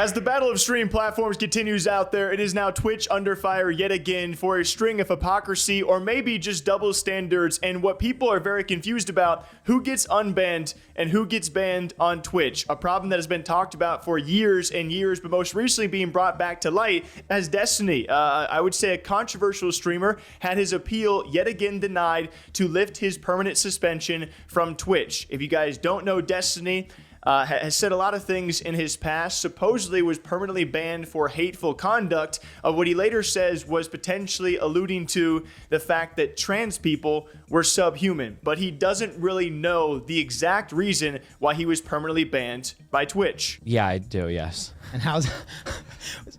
As the battle of stream platforms continues out there, it is now Twitch under fire yet again for a string of hypocrisy or maybe just double standards and what people are very confused about, who gets unbanned and who gets banned on Twitch. A problem that has been talked about for years and years, but most recently being brought back to light as Destiny. I would say a controversial streamer had his appeal yet again denied to lift his permanent suspension from Twitch. If you guys don't know, Destiny has said a lot of things in his past, supposedly was permanently banned for hateful conduct, of what he later says was potentially alluding to the fact that trans people were subhuman, but he doesn't really know the exact reason why he was permanently banned by Twitch. Yeah, I do, yes. And how's...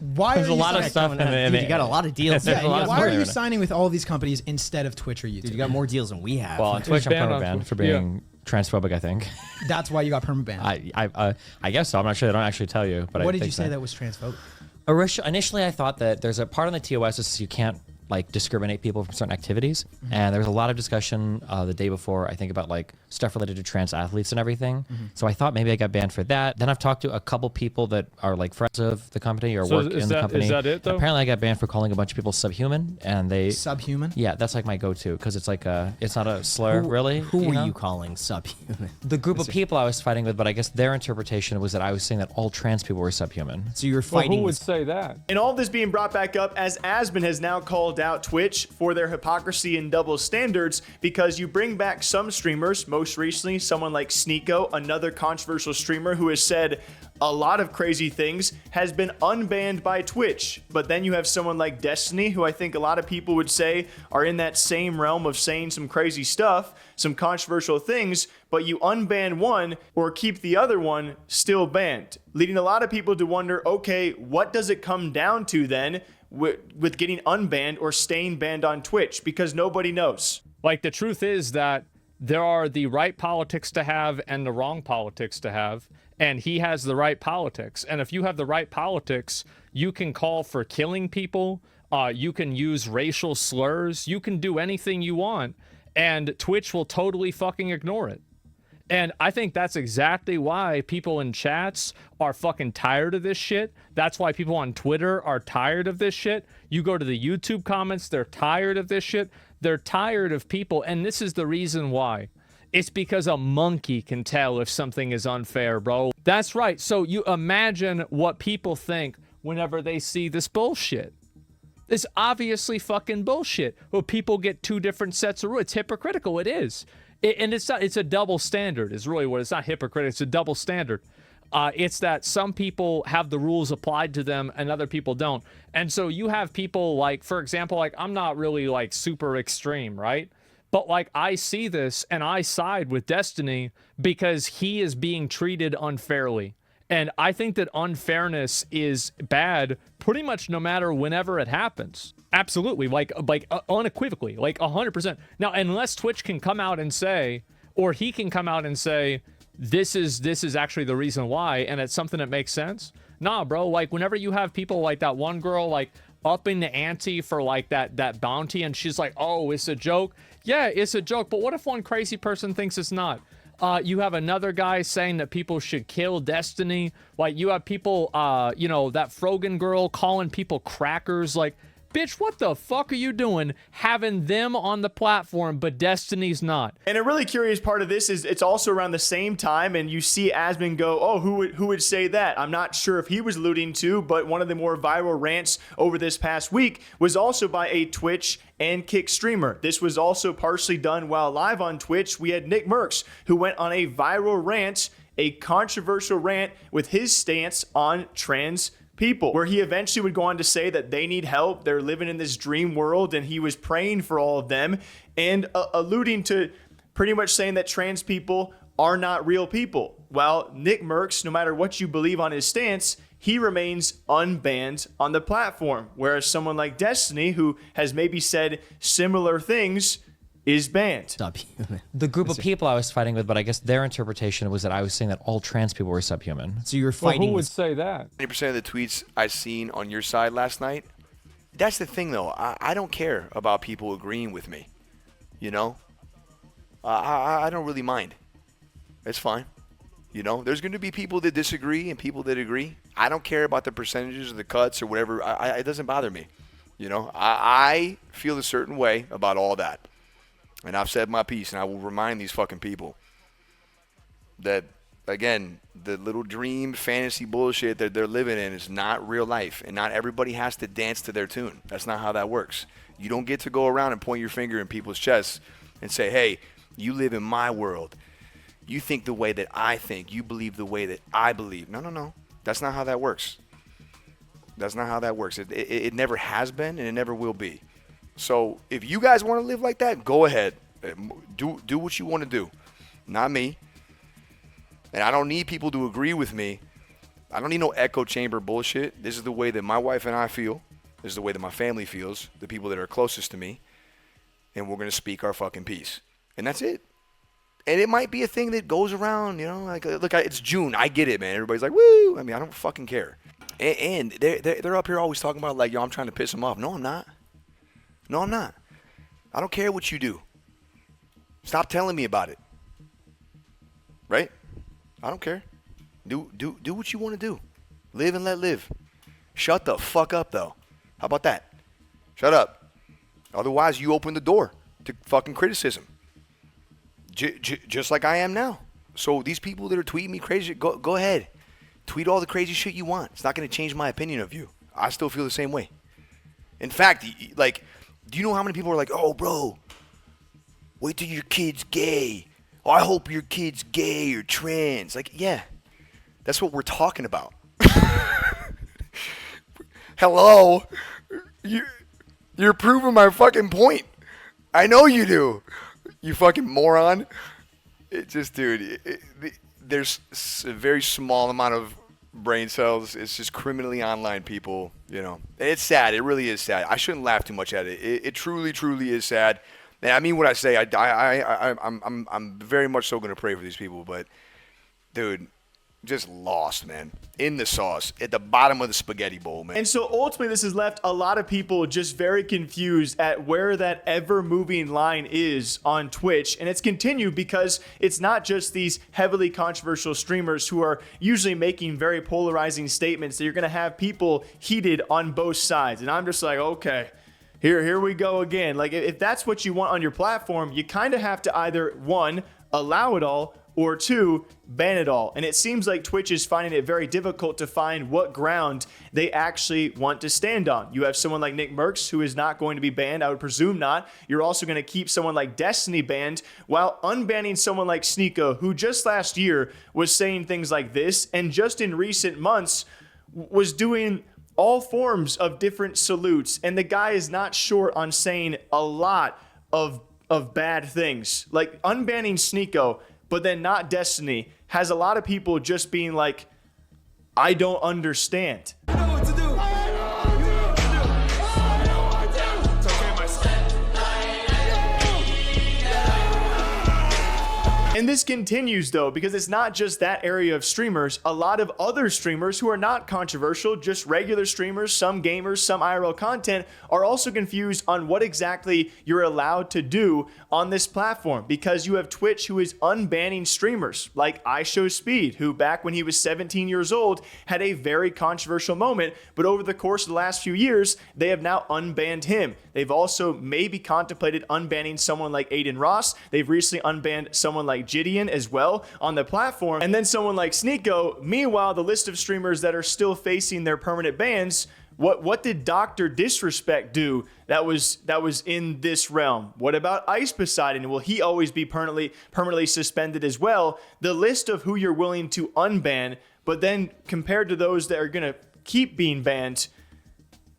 Why There's are a lot of stuff Dude, you got a lot of deals. Yeah, why are you signing with all these companies instead of Twitch or YouTube? Dude, you got more deals than we have. Well, on Twitch, I'm perma-banned for being transphobic, I think. That's why you got perma-banned. I guess so. I'm not sure. They don't actually tell you. But what I did think you say that was transphobic? Initially, I thought that there's a part on the TOS that says you can't like discriminate people from certain activities, and there was a lot of discussion the day before, I think, about like stuff related to trans athletes and everything. So I thought maybe I got banned for that. Then I've talked to a couple people that are like friends of the company or work in the company. Is that it though? Apparently I got banned for calling a bunch of people subhuman, and they Subhuman? Yeah, that's like my go-to because it's like it's not a slur really. Who were know? you calling subhuman? The group of people I was fighting with, but I guess their interpretation was that I was saying that all trans people were subhuman. So you're Well, fighting. who would say that? And all this being brought back up as Asmon has now called out Twitch for their hypocrisy and double standards, because you bring back some streamers, most recently someone like Sneako, another controversial streamer who has said a lot of crazy things, has been unbanned by Twitch. But then you have someone like Destiny, who I think a lot of people would say are in that same realm of saying some crazy stuff, some controversial things, but you unban one or keep the other one still banned, leading a lot of people to wonder, okay, what does it come down to then with getting unbanned or staying banned on Twitch? Because nobody knows. Like, the truth is that there are the right politics to have and the wrong politics to have, and he has the right politics. And if you have the right politics, you can call for killing people, you can use racial slurs, you can do anything you want, and Twitch will totally fucking ignore it. And I think that's exactly why people in chats are fucking tired of this shit. That's why people on Twitter are tired of this shit. You go to the YouTube comments, they're tired of this shit. They're tired of people, and this is the reason why. It's because a monkey can tell if something is unfair, bro. That's right. So you imagine what people think whenever they see this bullshit. It's obviously fucking bullshit. Well, people get two different sets of rules. It's hypocritical. It is. And it's not, it's a double standard is really what it's not hypocritical. It's a double standard. It's that some people have the rules applied to them and other people don't. And so you have people like, for example, like I'm not really like super extreme, right? But like I see this and I side with Destiny because he is being treated unfairly. And I think that unfairness is bad pretty much no matter whenever it happens. Absolutely, like unequivocally, like 100%. Now, unless Twitch can come out and say, or he can come out and say, this is actually the reason why, and it's something that makes sense. Nah, bro, like whenever you have people like that one girl, like upping the ante for like that bounty, and she's like, oh, it's a joke. Yeah, it's a joke, but what if one crazy person thinks it's not? You have another guy saying that people should kill Destiny. Like, you have people, you know, that Frogan girl calling people crackers. Like, bitch, what the fuck are you doing having them on the platform, but Destiny's not? And a really curious part of this is it's also around the same time, and you see Asmon go, oh, who would say that? I'm not sure if he was alluding to, but one of the more viral rants over this past week was also by a Twitch and Kick streamer. This was also partially done while live on Twitch. We had Nickmercs, who went on a viral rant, a controversial rant with his stance on trans people, where he eventually would go on to say that they need help, they're living in this dream world, and he was praying for all of them, and alluding to pretty much saying that trans people are not real people. While Nickmercs, no matter what you believe on his stance, he remains unbanned on the platform, whereas someone like Destiny, who has maybe said similar things, is banned. The group of people I was fighting with, but I guess their interpretation was that I was saying that all trans people were subhuman. So you're Well, fighting. who would say that? 90% of the tweets I seen on your side last night, that's the thing though. I don't care about people agreeing with me. You know? I don't really mind. It's fine. You know, there's going to be people that disagree and people that agree. I don't care about the percentages or the cuts or whatever. It doesn't bother me. You know, I feel a certain way about all that. And I've said my piece, and I will remind these fucking people that, again, the little dream fantasy bullshit that they're living in is not real life. And not everybody has to dance to their tune. That's not how that works. You don't get to go around and point your finger in people's chests and say, hey, you live in my world. You think the way that I think. You believe the way that I believe. No. That's not how that works. That's not how that works. It never has been, and it never will be. So if you guys want to live like that, go ahead. Do what you want to do. Not me. And I don't need people to agree with me. I don't need no echo chamber bullshit. This is the way that my wife and I feel. This is the way that my family feels, the people that are closest to me. And we're going to speak our fucking piece. And that's it. And it might be a thing that goes around, you know, like, look, it's June. I get it, man. Everybody's like, woo. I mean, I don't fucking care. And they're up here always talking about, like, yo, I'm trying to piss them off. No, I'm not. No, I'm not. I don't care what you do. Stop telling me about it. Right? I don't care. Do what you want to do. Live and let live. Shut the fuck up, though. How about that? Shut up. Otherwise, you open the door to fucking criticism. Just like I am now. So these people that are tweeting me crazy, go ahead. Tweet all the crazy shit you want. It's not going to change my opinion of you. I still feel the same way. In fact, like, do you know how many people are like, oh, bro, wait till your kid's gay. Oh, I hope your kid's gay or trans. Like, yeah, that's what we're talking about. Hello? You're proving my fucking point. I know you do. You fucking moron. It just, dude, there's a very small amount of brain cells. It's just criminally online people, you know. And it's sad. It really is sad. I shouldn't laugh too much at it. It truly, truly is sad. And I mean what I say. I'm very much so going to pray for these people. But, dude, just lost, man. In the sauce. At the bottom of the spaghetti bowl, man. And so ultimately this has left a lot of people just very confused at where that ever-moving line is on Twitch. And it's continued because it's not just these heavily controversial streamers who are usually making very polarizing statements that you're going to have people heated on both sides. And I'm just like, okay, here we go again. Like, if that's what you want on your platform, you kind of have to either, one, allow it all, or two, ban it all. And it seems like Twitch is finding it very difficult to find what ground they actually want to stand on. You have someone like Nickmercs who is not going to be banned. I would presume not. You're also going to keep someone like Destiny banned while unbanning someone like Sneako, who just last year was saying things like this and just in recent months was doing all forms of different salutes. And the guy is not short on saying a lot of bad things. Like unbanning Sneako, but then not Destiny, has a lot of people just being like, I don't understand. You know what to do. You know what to do. You know what to do. It's okay, my son. And this continues, though, because it's not just that area of streamers. A lot of other streamers who are not controversial, just regular streamers, some gamers, some IRL content, are also confused on what exactly you're allowed to do on this platform, because you have Twitch who is unbanning streamers like iShowSpeed, who back when he was 17 years old had a very controversial moment, but over the course of the last few years, they have now unbanned him. They've also maybe contemplated unbanning someone like Adin Ross. They've recently unbanned someone like Jidion as well on the platform, and then someone like Sneako. Meanwhile, the list of streamers that are still facing their permanent bans, what did Dr. Disrespect do that was in this realm? What about Ice Poseidon? Will he always be permanently suspended as well? The list of who you're willing to unban, but then compared to those that are going to keep being banned,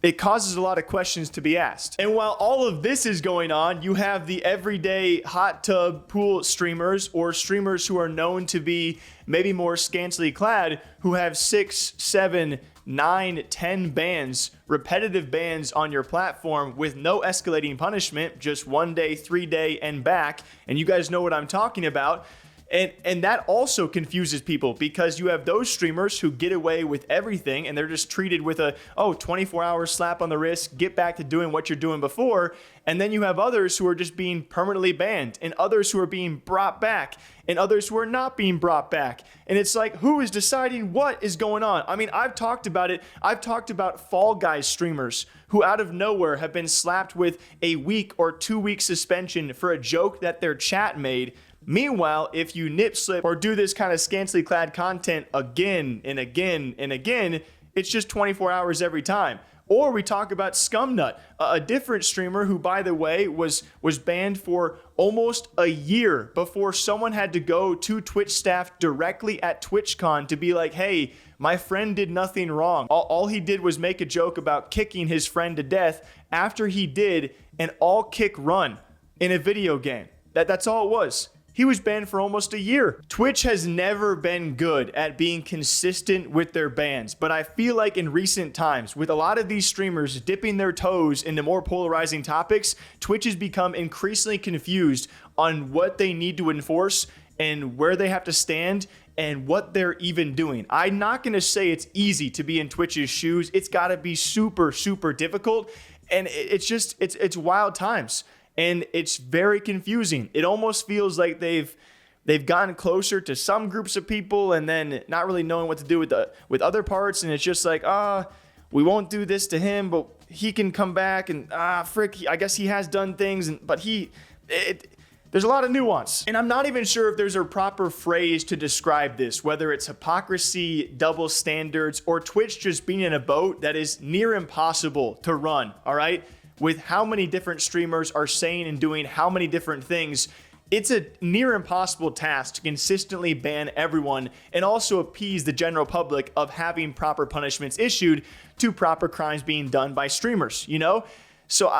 it causes a lot of questions to be asked. And while all of this is going on, you have the everyday hot tub pool streamers or streamers who are known to be maybe more scantily clad who have 6, 7, 9, 10 bans, repetitive bans on your platform with no escalating punishment, just 1 day, 3 day, and back. And you guys know what I'm talking about. And that also confuses people because you have those streamers who get away with everything and they're just treated with a 24-hour slap on the wrist, get back to doing what you're doing before. And then you have others who are just being permanently banned and others who are being brought back and others who are not being brought back. And it's like, who is deciding what is going on? I mean, I've talked about it. I've talked about Fall Guys streamers who out of nowhere have been slapped with a week or 2 week suspension for a joke that their chat made. Meanwhile, if you nip slip or do this kind of scantily clad content again and again and again, it's just 24 hours every time. Or we talk about Scumnut, a different streamer who, by the way, was banned for almost a year before someone had to go to Twitch staff directly at TwitchCon to be like, hey, my friend did nothing wrong. All he did was make a joke about kicking his friend to death after he did an all kick run in a video game. That's all it was. He was banned for almost a year. Twitch has never been good at being consistent with their bans, but I feel like in recent times, with a lot of these streamers dipping their toes into more polarizing topics, Twitch has become increasingly confused on what they need to enforce and where they have to stand and what they're even doing. I'm not gonna say it's easy to be in Twitch's shoes. It's gotta be super, super difficult. And it's wild times. And it's very confusing. It almost feels like they've gotten closer to some groups of people and then not really knowing what to do with other parts. And it's just like, we won't do this to him, but he can come back and I guess he has done things, but there's a lot of nuance. And I'm not even sure if there's a proper phrase to describe this, whether it's hypocrisy, double standards, or Twitch just being in a boat that is near impossible to run, all right? With how many different streamers are saying and doing how many different things, it's a near impossible task to consistently ban everyone and also appease the general public of having proper punishments issued to proper crimes being done by streamers, you know? So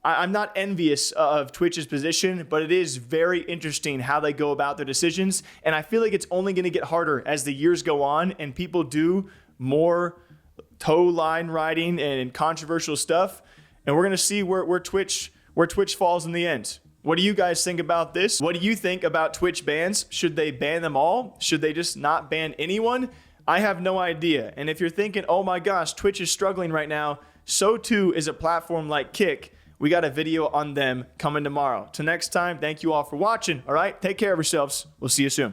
I'm not envious of Twitch's position, but it is very interesting how they go about their decisions. And I feel like it's only going to get harder as the years go on and people do more toe line riding and controversial stuff. And we're going to see where Twitch falls in the end. What do you guys think about this? What do you think about Twitch bans? Should they ban them all? Should they just not ban anyone? I have no idea. And if you're thinking, oh my gosh, Twitch is struggling right now, so too is a platform like Kick. We got a video on them coming tomorrow. Till next time, thank you all for watching. All right, take care of yourselves. We'll see you soon.